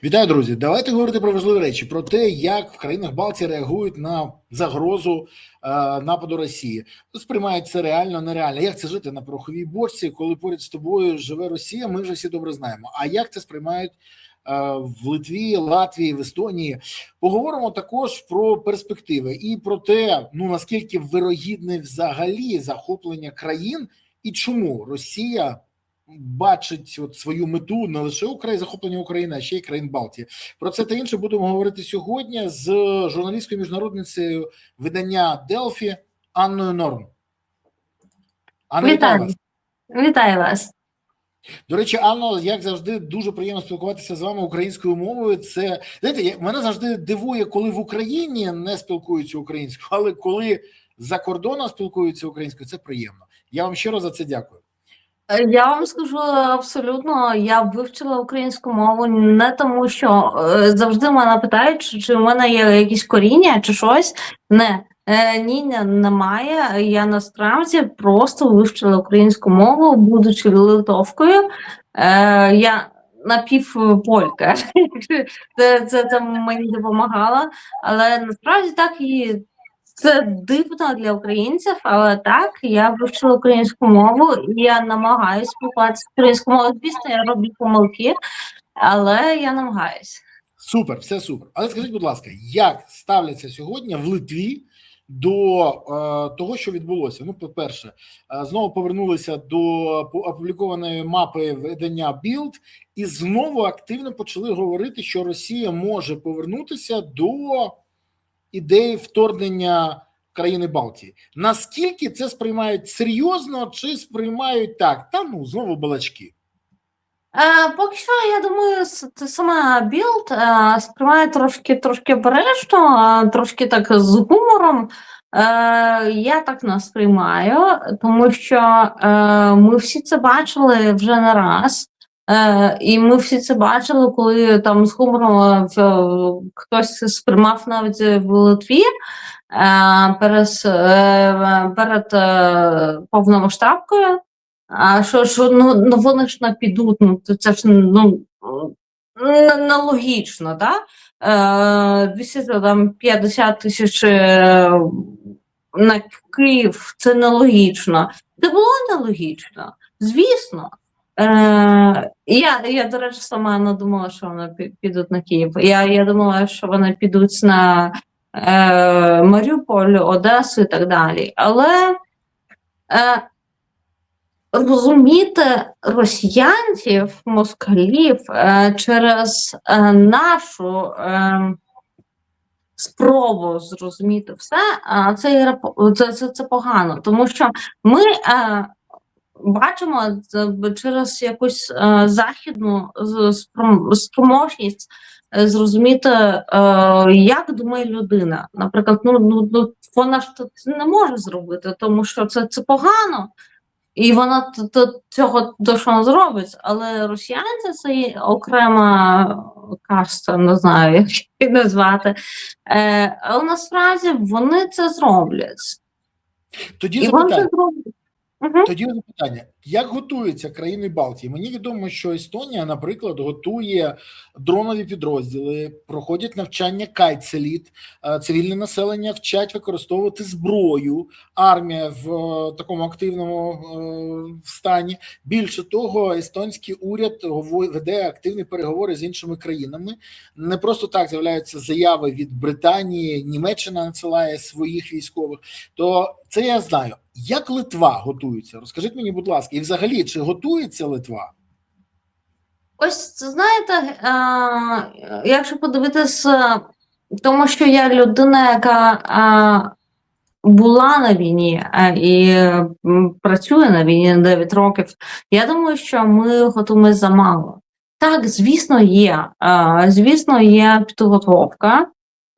Вітаю, друзі! Давайте говорити про важливі речі, про те, як в країнах Балтії реагують на загрозу нападу Росії. Сприймають це реально, нереально. Як це жити на пороховій бочці, коли поряд з тобою живе Росія, ми вже всі добре знаємо. А як це сприймають в Литві, Латвії, в Естонії? Поговоримо також про перспективи і про те, наскільки вирогідне взагалі захоплення країн і чому Росія бачить свою мету не лише захоплення України, а ще й країн Балтії. Про це та інше будемо говорити сьогодні з журналісткою міжнародницею видання Делфі Анною Норм. Анна, вітаю вас. Вітаю вас. До речі, Анно, як завжди, дуже приємно спілкуватися з вами українською мовою. Це, знаєте, мене завжди дивує, коли в Україні не спілкуються українською, але коли за кордоном спілкуються українською, це приємно. Я вам щиро за це дякую. Я вам скажу абсолютно, я вивчила українську мову не тому, що завжди мене питають, чи в мене є якісь коріння, чи щось. Ні, немає. Я насправді просто вивчила українську мову, будучи литовкою. Я напівполька. Це мені допомагало. Але насправді так і це дивно для українців, але так, я вивчила українську мову, і я намагаюся спілкуватися українською мовою. Звісно, я роблю помилки, але я намагаюся. Супер, все супер. Але скажіть, будь ласка, як ставляться сьогодні в Литві до того, що відбулося? По-перше, знову повернулися до опублікованої мапи видання Bild і знову активно почали говорити, що Росія може повернутися до ідеї вторгнення країни Балтії. Наскільки це сприймають серйозно, чи сприймають так, знову балачки? Поки що, я думаю, це сама Білд сприймає трошки обережно, трошки так з гумором. Я так не сприймаю, тому що ми всі це бачили вже не раз. І ми всі це бачили, коли там з гумором хтось сприймав навіть в Литві перед повномасштабкою. Що вони ж не підуть, це ж нелогічно, так? 250 тисяч на Київ, це нелогічно. Це було нелогічно, звісно. Я, до речі, сама не думала, що вони підуть на Київ. Я думала, що вони підуть на Маріуполь, Одесу і так далі. Але розуміти росіянців, москалів через нашу спробу зрозуміти все, це погано. Тому що ми бачимо через якусь західну спроможність зрозуміти, як думає людина. Наприклад, вона ж це не може зробити, тому що це погано. І вона цього точно не зробить, але росіянці це окрема каста, не знаю, як її назвати. Але насправді вони це зроблять. Тоді запитання. Як готуються країни Балтії? Мені відомо, що Естонія, наприклад, готує дронові підрозділи, проходять навчання Кайцеліт, цивільне населення вчать використовувати зброю, армія в такому активному стані. Більше того, естонський уряд веде активні переговори з іншими країнами. Не просто так з'являються заяви від Британії, Німеччина надсилає своїх військових. То це я знаю. Як Литва готується? Розкажіть мені, будь ласка, і взагалі, чи готується Литва? Ось, знаєте, якщо подивитися, тому що я людина, яка була на війні і працює на війні 9 років, я думаю, що ми готуємося замало. Так, звісно, є підготовка,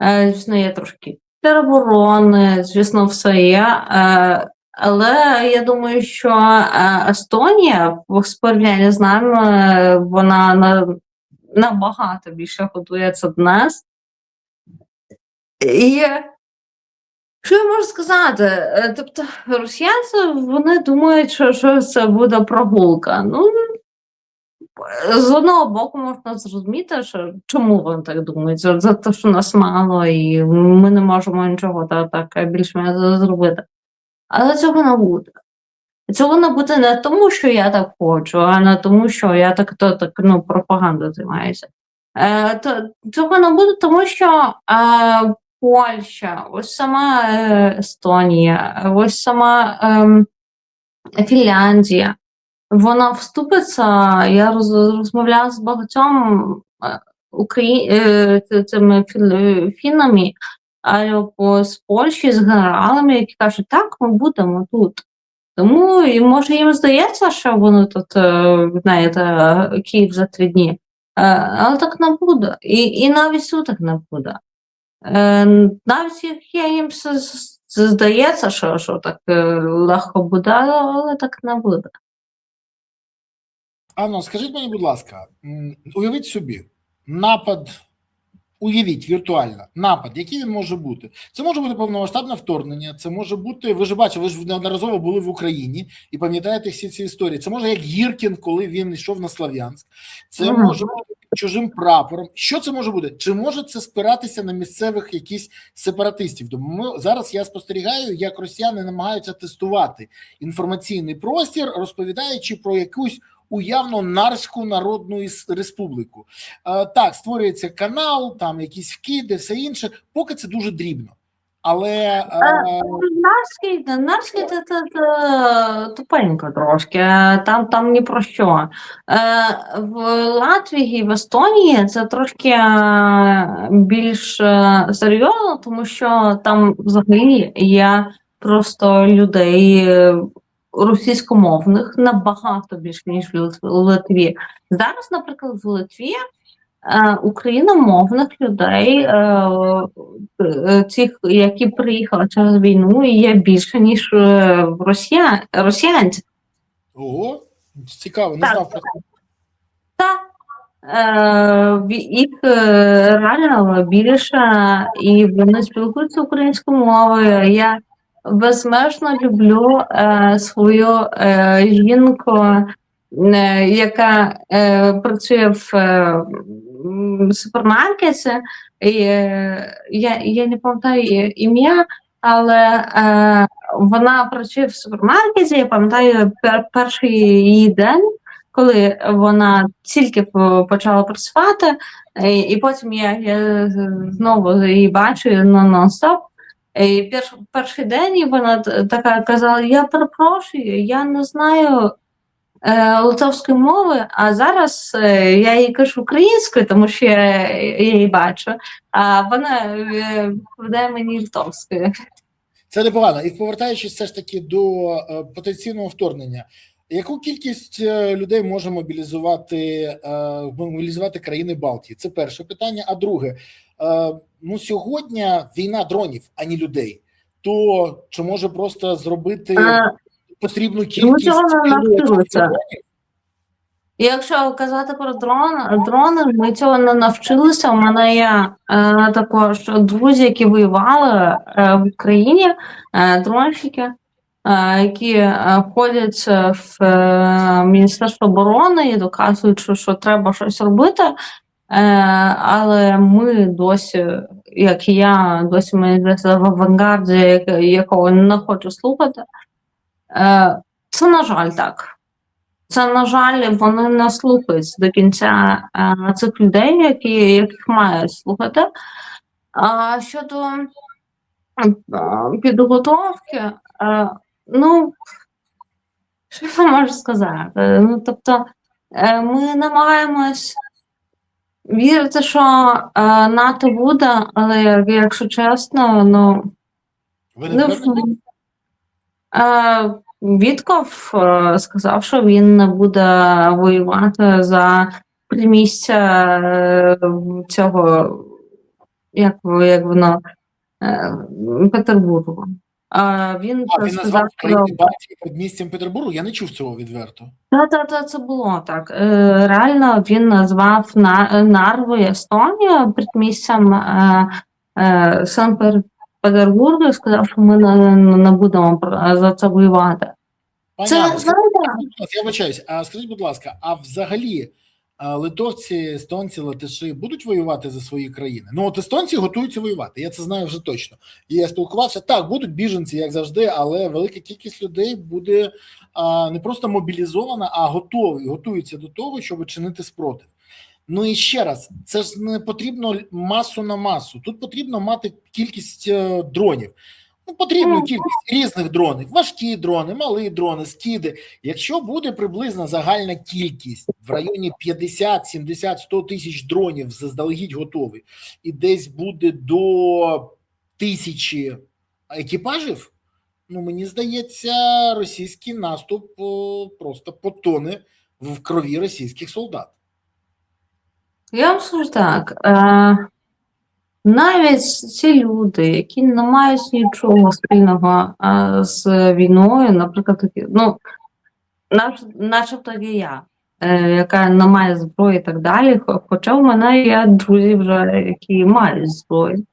звісно, є трошки тероборони, звісно, все є. Але я думаю, що Естонія в порівнянні з нами, вона набагато більше готується до нас. І що я можу сказати? Тобто росіянці, вони думають, що це буде прогулка. З одного боку можна зрозуміти, що чому вони так думають, за те, що нас мало, і ми не можемо нічого так більш-менш зробити. Але цього не буде. Цього не буде не тому, що я так хочу, а не тому, що я пропагандою займаюся. Цього не буде, тому що Польща, ось сама Естонія, ось сама Фінляндія, вона вступиться. Я розмовляла з багатьом цими фіннами, з Польщі, з генералами, які кажуть, так, ми будемо тут. Тому, і може їм здається, що вони тут, знаєте, Київ за 3 дні. Але так не буде. І навіть тут так не буде. Навіть як їм здається, що так легко буде, але так не буде. Анно, скажіть мені, будь ласка, уявіть собі, напад, уявіть віртуально, напад, який він може бути? Це може бути повномасштабне вторгнення, це може бути, ви ж бачили, ви ж неодноразово були в Україні і пам'ятаєте всі ці історії. Це може як Гіркін, коли він йшов на Слов'янськ, це може бути чужим прапором. Що це може бути? Чи може це спиратися на місцевих якісь сепаратистів? Тому зараз я спостерігаю, як росіяни намагаються тестувати інформаційний простір, розповідаючи про якусь уявно Нарську Народну Республіку. Так, створюється канал, там якісь вкиди, все інше, поки це дуже дрібно. Але Нарський це тупенько трошки, там ні про що. В Латвії і в Естонії це трошки більш серйозно, тому що там взагалі є просто людей російськомовних набагато більше, ніж в Литві. Зараз, наприклад, в Литві україномовних людей, цих, які приїхали через війну, є більше, ніж росіянців. Ого, цікаво, не знав про це. Так. Їх реально більше, і вони спілкуються українською мовою. Я безмежно люблю свою жінку, яка працює в супермаркеті. Я не пам'ятаю ім'я, але вона працює в супермаркеті. Я пам'ятаю перший її день, коли вона тільки почала працювати, і потім я знову її бачу нон-стоп. І перший день і вона така казала, я перепрошую, я не знаю литовської мови, а зараз я їй кажу українською, тому що я її бачу, а вона веде мені литовською. Це непогано. І повертаючись все ж таки до потенційного вторгнення, яку кількість людей може мобілізувати країни Балтії? Це перше питання. А друге, сьогодні війна дронів, а не людей. То чи може просто зробити потрібну кількість дронів? Якщо казати про дрони, ми цього не навчилися. У мене є також друзі, які воювали в Україні, дронщики, які ходять в Міністерство оборони і доказують, що треба щось робити. Але ми досі, як і я, досі ми десь в авангарді, якого не хочу слухати. Це, на жаль, так. Це, на жаль, вони не слухають до кінця цих людей, яких мають слухати. А щодо підготовки, що я можу сказати? Тобто, ми намагаємось вірити, що НАТО буде, але, якщо чесно, Ви не впевнені? Вітков сказав, що він не буде воювати за примістя цього, як воно, Петербургу. Він назвав країни Балтії передмістям Петербургу? Я не чув цього відверто. Так, це було так. Реально він назвав Нарву і Естонію передмістям Санкт-Петербургу і сказав, що ми не будемо за це воювати. Пані Це Анно, знаєте, я вибачаюсь, а скажіть, будь ласка, а взагалі литовці, естонці, латиші будуть воювати за свої країни? Ну, от естонці готуються воювати, я це знаю вже точно. І я спілкувався, так, будуть біженці, як завжди, але велика кількість людей буде не просто мобілізована, а готуються до того, щоб чинити спротив. Ну і ще раз, це ж не потрібно масу на масу. Тут потрібно мати кількість дронів. Ну, потрібну кількість різних дронів, важкі дрони, малі дрони, скиди. Якщо буде приблизно загальна кількість в районі 50, 70, 100 тисяч дронів заздалегідь готові, і десь буде до 1000 екіпажів, ну, мені здається, російський наступ просто потоне в крові російських солдат. я вам скажу так. Навіть ці люди, які не мають нічого спільного з війною, наприклад, такі, ну, начебто є я, яка не має зброї і так далі, хоча в мене є друзі вже, які мають зброю.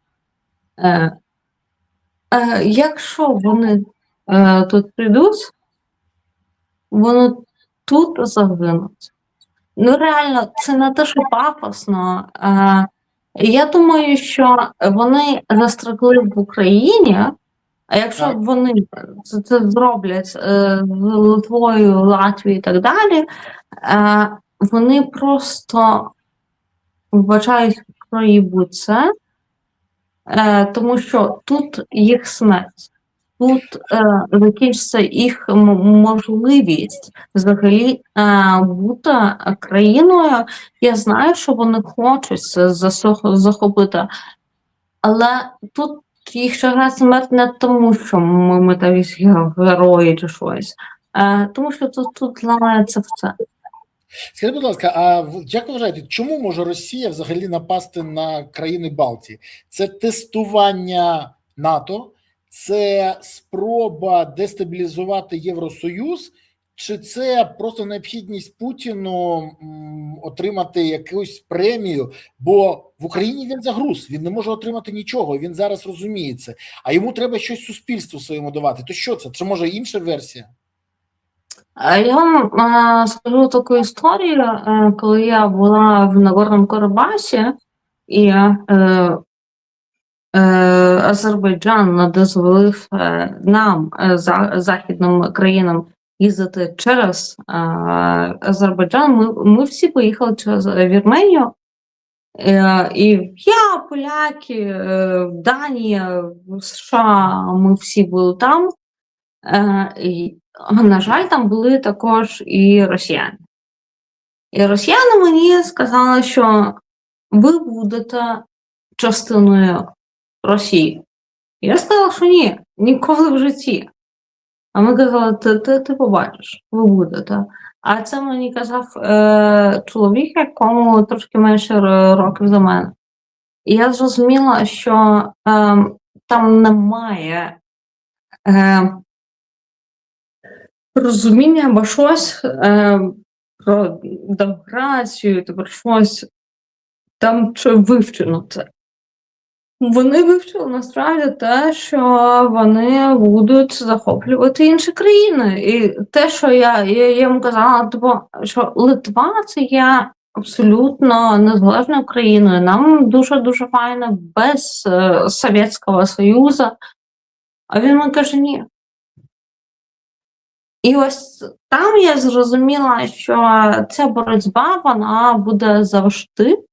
Якщо вони тут прийдуть, вони тут загинуть. Ну, реально, це не те, що пафосно. Я думаю, що вони застрягли в Україні, а якщо Так. вони це зроблять з Литвою, Латвією і так далі, вони просто вбачають проїбуть це, тому що тут їх смерть. Тут закінчиться їх можливість взагалі бути країною. Я знаю, що вони хочуть це захопити, але тут їх чекає смерть не тому, що ми там герої чи щось, тому що тут ламається все. Скажіть, будь ласка, а як ви вважаєте, чому може Росія взагалі напасти на країни Балтії? Це тестування НАТО, це спроба дестабілізувати Євросоюз, чи це просто необхідність Путіну отримати якусь премію? Бо в Україні він загруз, він не може отримати нічого, він зараз розуміє це, а йому треба щось суспільству своєму давати. То що це? Чи може інша версія? Я вам скажу таку історію, коли я була в Нагорному Карабасі, і Азербайджан дозволив нам, західним країнам, їздити через Азербайджан. Ми всі поїхали через Вірменію, і я, поляки, Данія, США, ми всі були там. І, на жаль, там були також і росіяни. І росіяни мені сказали, що ви будете частиною Росії. Я сказала, що ні, ніколи в житті. А ми казали, ти побачиш, ви будете. А це мені казав чоловік, якому трошки менше років за мене. І я зрозуміла, що там немає розуміння або щось про демократію, про щось там чи вивчено це. Вони вивчили насправді те, що вони будуть захоплювати інші країни. І те, що я їм казала, тобто, що Литва це є абсолютно незалежною країною. Нам дуже-дуже файно без Совєтського Союзу. А він мені каже, ні. І ось там я зрозуміла, що ця боротьба, вона буде завжди.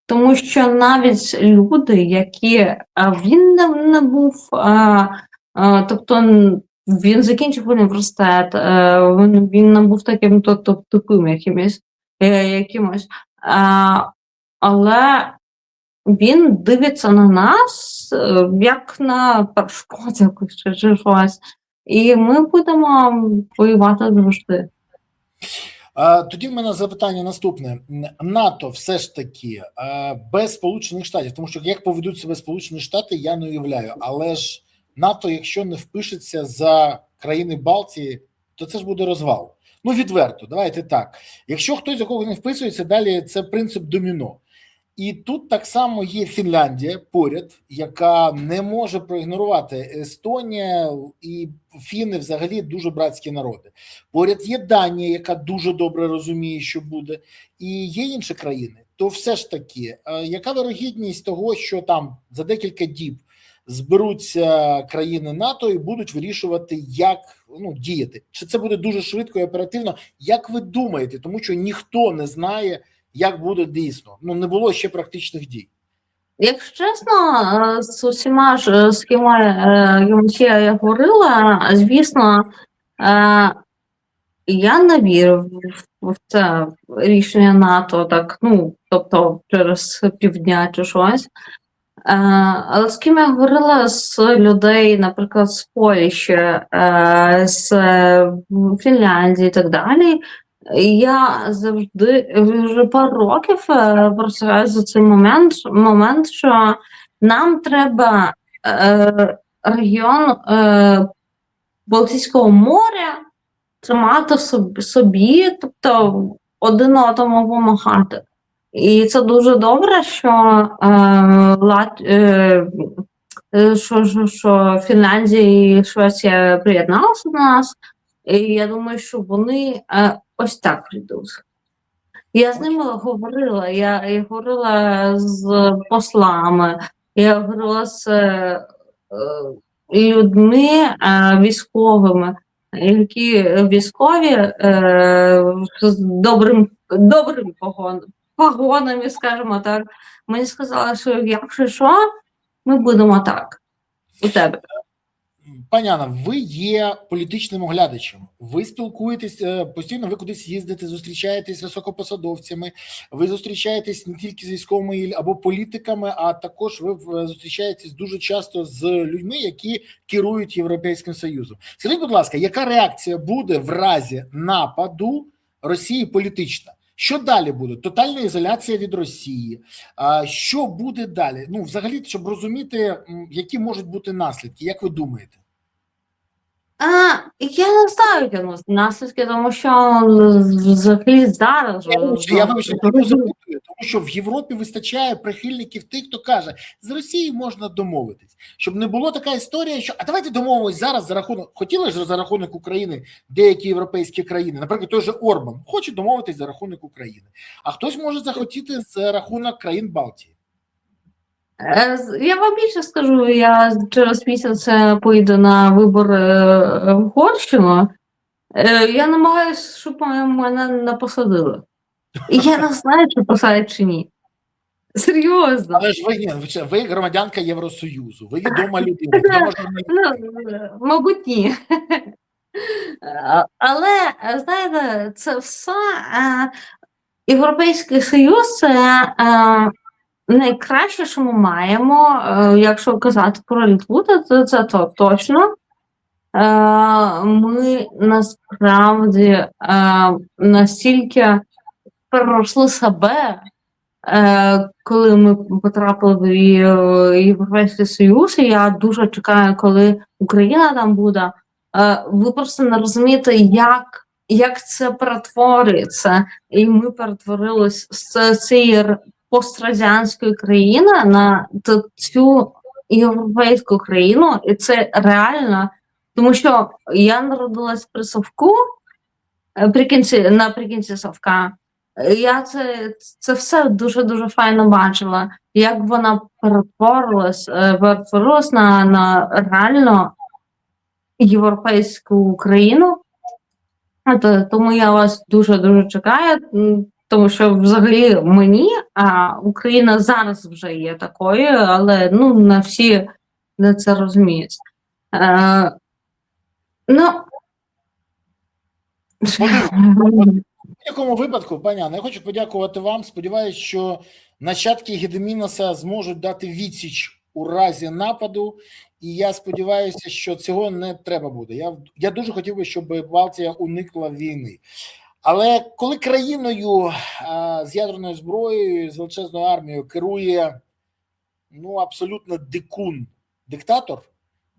Тому що навіть люди, які він не був, тобто він закінчив університет, він не був таким тупим якимось, але він дивиться на нас як на перешкоду якусь чи щось, і ми будемо воювати завжди. Тоді в мене запитання наступне. НАТО все ж таки без Сполучених Штатів, тому що як поведуть себе Сполучені Штати, я не уявляю. Але ж НАТО, якщо не впишеться за країни Балтії, то це ж буде розвал. Ну, відверто, давайте так. Якщо хтось за кого не вписується, далі це принцип доміно. І тут так само є Фінляндія поряд, яка не може проігнорувати. Естонія і фіни взагалі дуже братські народи. Поряд є Данія, яка дуже добре розуміє, що буде, і є інші країни. То все ж таки, яка вирогідність того, що там за декілька діб зберуться країни НАТО і будуть вирішувати, як діяти? Чи це буде дуже швидко і оперативно? Як ви думаєте? Тому що ніхто не знає, як буде дійсно. Не було ще практичних дій. Якщо чесно, з усіма ж, з ким я говорила, звісно, я не вірю в це рішення НАТО, так, тобто через півдня чи щось. Але з ким я говорила, з людей, наприклад, з Польщі, з Фінляндії і так далі, я завжди вже пару років просуваю за цей момент, що нам треба регіон Балтійського моря тримати собі, тобто один одному допомагати. І це дуже добре, що Фінляндія і Швеція приєдналися до нас, і я думаю, що вони ось так прийдуть. Я з ними говорила, я говорила з послами, я говорила з людьми військовими, які військові з добрим погонами, скажімо так. Мені сказали, що якщо що, ми будемо так у тебе. Пані Анна, ви є політичним оглядачем, ви спілкуєтесь постійно, ви кудись їздите, зустрічаєтесь з високопосадовцями, ви зустрічаєтесь не тільки з військовими або політиками, а також ви зустрічаєтесь дуже часто з людьми, які керують Європейським Союзом. Скажіть, будь ласка, яка реакція буде в разі нападу Росії політична? Що далі буде? Тотальна ізоляція від Росії? Що буде далі? Взагалі, щоб розуміти, які можуть бути наслідки, як ви думаєте? Я не знаю, які наслідки, тому що взагалі зараз... Я запитую, тому що в Європі вистачає прихильників тих, хто каже, з Росії можна домовитись. Щоб не було така історія, що а давайте домовимось зараз за рахунок, хотіли ж за рахунок України деякі європейські країни, наприклад, той же Орбан, хоче домовитись за рахунок України, а хтось може захотіти за рахунок країн Балтії. Я вам більше скажу, я через місяць поїду на вибори в Угорщину. Я намагаюся, щоб мене не посадили. І я не знаю, чи посадять, чи ні. Серйозно. Але ж ви громадянка Євросоюзу, ви відома людина. Мабуть, ні. Але, знаєте, це все Європейський Союз – це найкраще, що ми маємо, якщо казати про Литву, то це точно. Ми насправді настільки переросли себе, коли ми потрапили в Європейський Союз, і я дуже чекаю, коли Україна там буде. Ви просто не розумієте, як це перетворюється. І ми перетворились з цієї пострадянської країни на цю європейську країну, і це реально, тому що я народилась при Совку, наприкінці Совка, я це все дуже-дуже файно бачила, як вона перетворилась на реально європейську країну, тому я вас дуже-дуже чекаю, тому що взагалі Україна зараз вже є такою, але не всі це розуміють. В якому випадку, пані Анна, я хочу подякувати вам. Сподіваюся, що нащадки Гедемінаса зможуть дати відсіч у разі нападу, і я сподіваюся, що цього не треба буде. Я дуже хотів би, щоб Балтія уникла війни. Але коли країною з ядерною зброєю, з величезною армією керує абсолютно дикун, диктатор,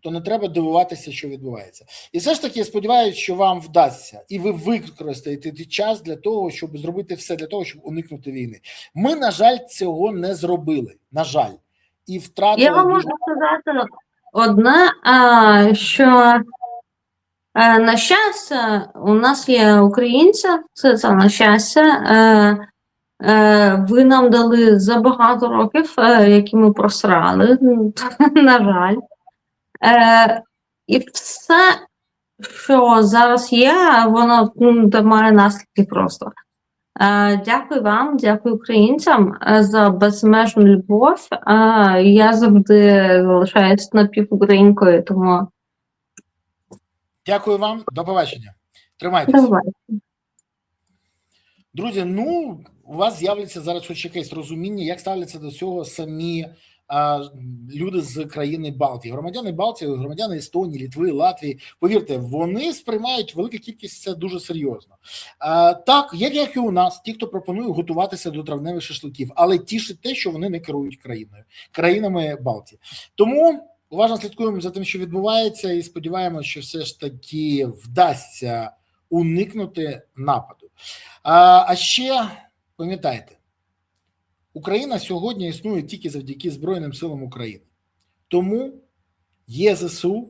то не треба дивуватися, що відбувається. І все ж таки, я сподіваюся, що вам вдасться, і ви використаєте час для того, щоб зробити все для того, щоб уникнути війни. Ми, на жаль, цього не зробили. На жаль. І втратили... Я вам можу сказати одне, що на щастя, у нас є українці, це на щастя, ви нам дали за багато років, які ми просрали, на жаль. І все, що зараз є, воно має наслідки просто. Дякую вам, дякую українцям за безмежну любов. Я завжди залишаюсь напівукраїнкою, тому... Дякую вам, до побачення. Тримайтеся. Давай. Друзі, у вас з'являться зараз хоч якесь розуміння, як ставляться до цього самі люди з країни Балтії. Громадяни Балтії, громадяни Естонії, Литви, Латвії. Повірте, вони сприймають велику кількість це дуже серйозно. Так, як і у нас, ті, хто пропонує готуватися до травневих шашликів, але тішить те, що вони не керують країнами Балтії. Тому уважно слідкуємо за тим, що відбувається, і сподіваємося, що все ж таки вдасться уникнути нападу. А ще пам'ятайте, Україна сьогодні існує тільки завдяки Збройним силам України. Тому є ЗСУ,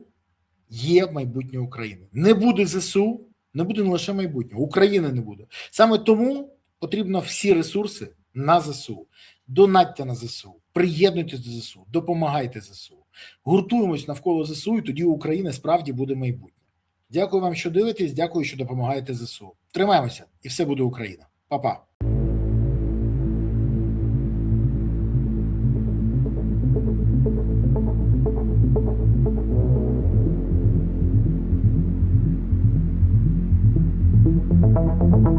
є майбутнє України. Не буде ЗСУ, не буде не лише майбутнього, України не буде. Саме тому потрібно всі ресурси на ЗСУ. Донатьте на ЗСУ, приєднуйтесь до ЗСУ, допомагайте ЗСУ. Гуртуємось навколо ЗСУ, і тоді у України справді буде майбутнє. Дякую вам, що дивитесь, дякую, що допомагаєте ЗСУ. Тримаємося, і все буде Україна. Па-па. Thank you.